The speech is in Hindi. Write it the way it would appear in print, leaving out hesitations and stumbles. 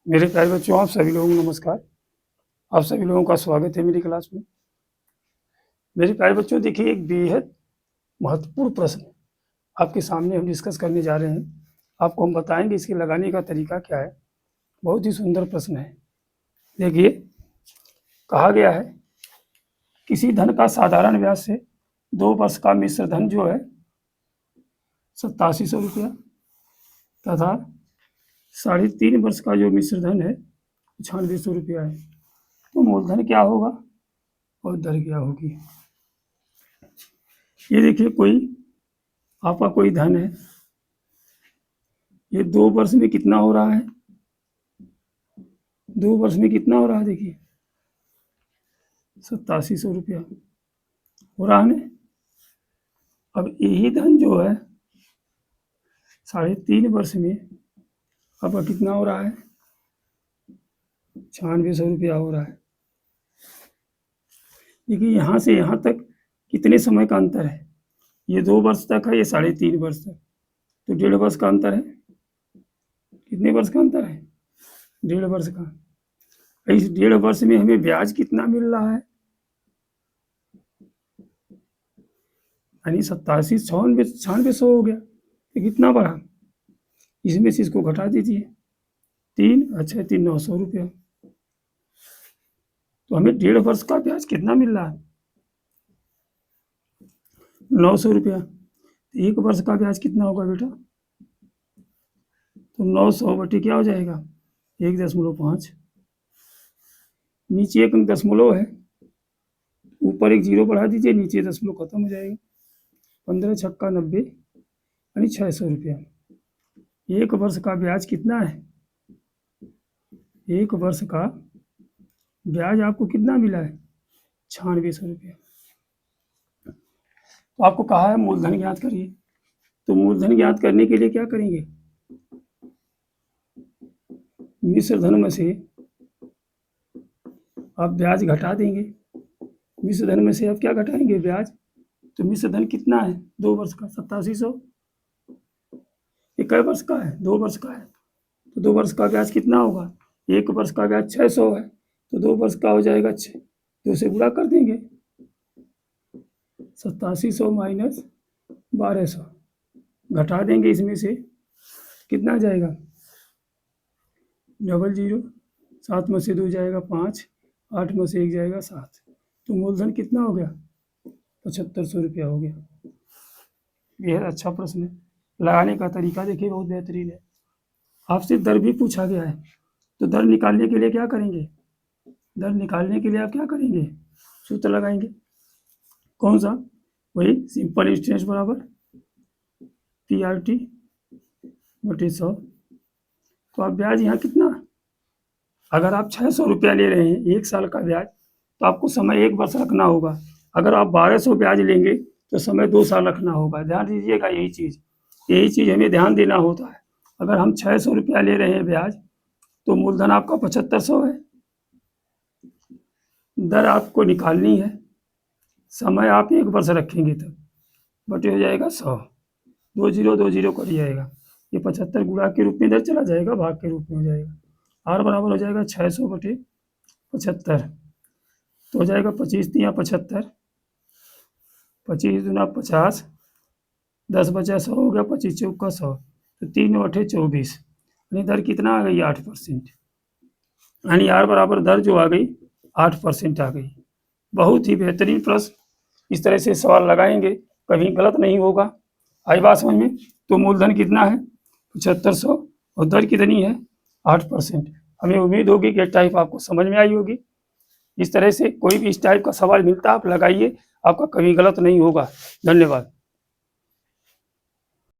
मेरे प्यारे बच्चों, आप सभी लोगों को नमस्कार। आप सभी लोगों का स्वागत है मेरी क्लास में। मेरे प्यारे बच्चों, देखिए एक बेहद महत्वपूर्ण प्रश्न आपके सामने हम डिस्कस करने जा रहे हैं। आपको हम बताएंगे इसके लगाने का तरीका क्या है। बहुत ही सुंदर प्रश्न है। देखिए, कहा गया है किसी धन का साधारण ब्याज से 2 वर्ष का मिश्र धन जो है 8700 रुपया तथा 3.5 वर्ष का जो मिश्र धन है 9600 रुपया है। तो मूलधन क्या होगा और दर क्या होगी। ये देखिए, कोई आपका कोई धन है, ये 2 वर्ष में कितना हो रहा है, 2 वर्ष में कितना हो रहा है, देखिए 8700 रुपया हो रहा है ना। अब यही धन जो है 3.5 वर्ष में आपका कितना हो रहा है, 9600 रुपया हो रहा है। देखिए, यहाँ से यहाँ तक कितने समय का अंतर है, ये 2 वर्ष तक है, ये 3.5 वर्ष तक, तो 1.5 वर्ष का अंतर है। कितने वर्ष का अंतर है, 1.5 वर्ष का। इस 1.5 वर्ष में हमें ब्याज कितना मिल रहा है, यानी 9600 हो गया। तो कितना बढ़ा, इसमें से इसको घटा दीजिए, 3 900 रुपया। तो हमें 1.5 वर्ष का ब्याज कितना मिल रहा है, 900 रुपया। 1 वर्ष का ब्याज कितना होगा बेटा, तो 900 बटे क्या हो जाएगा, 1.5। नीचे एक दशमलव है, ऊपर एक जीरो बढ़ा दीजिए, नीचे दशमलव खत्म हो जाएगा। 15 छक्का 90, यानी 600 रुपया। 1 वर्ष का ब्याज कितना है, 1 वर्ष का ब्याज आपको कितना मिला है, 9600 रुपया। तो आपको कहा है मूलधन ज्ञात करिए। तो मूलधन ज्ञात करने के लिए क्या करेंगे, मिश्र धन में से आप ब्याज घटा देंगे। मिश्र धन में से आप क्या घटाएंगे, ब्याज। तो मिश्र धन कितना है, 2 वर्ष का 8700। ये कै वर्ष का है, 2 वर्ष का है। तो 2 वर्ष का ब्याज कितना होगा, 1 वर्ष का ब्याज 600 है, तो 2 वर्ष का हो जाएगा 6, 2 से गुणा कर देंगे। 8700 माइनस 1200 घटा देंगे, इसमें से कितना आ जाएगा, 00, 7 में से 2 जाएगा 5, 8 में से 1 जाएगा 7। तो मूलधन कितना हो गया, 7500 रुपया हो गया। यह अच्छा प्रश्न है। लगाने का तरीका देखिए बहुत बेहतरीन है। आपसे दर भी पूछा गया है, तो दर निकालने के लिए क्या करेंगे, दर निकालने के लिए आप क्या करेंगे, सूत्र लगाएंगे। कौन सा, वही सिंपल इंटरेस्ट बराबर PRT बटे 100। तो आप ब्याज यहाँ कितना, अगर आप 600 रुपया ले रहे हैं 1 साल का ब्याज, तो आपको समय 1 वर्ष रखना होगा। अगर आप 1200 ब्याज लेंगे तो समय 2 साल रखना होगा। ध्यान दीजिएगा, यही चीज़ हमें ध्यान देना होता है। अगर हम 600 रुपया ले रहे हैं ब्याज, तो मूलधन आपका 7500 है, दर आपको निकालनी है, समय आप 1 वर्ष रखेंगे तब, बटे हो जाएगा 100, 2 0 कट जाएगा। ये 75 गुणा के रूप में इधर चला जाएगा, भाग के रूप में हो जाएगा। R बराबर हो जाएगा 600 बटे 75, तो हो जाएगा 25 तिया 75, 25 दूना 50, 10 बचा 100 हो गया, 25 चौका 100, तो 3 बटे 24, यानी दर कितना आ गई, 8%। यानी R बराबर दर जो आ गई 8% आ गई। बहुत ही बेहतरीन प्रश्न, इस तरह से सवाल लगाएंगे, कभी गलत नहीं होगा। आई बात समझ में। तो मूलधन कितना है, 7500, और दर कितनी है, 8%। हमें उम्मीद होगी कि टाइप आपको समझ में आई होगी। इस तरह से कोई भी इस टाइप का सवाल मिलता है आप लगाइए, आपका कभी गलत नहीं होगा। धन्यवाद।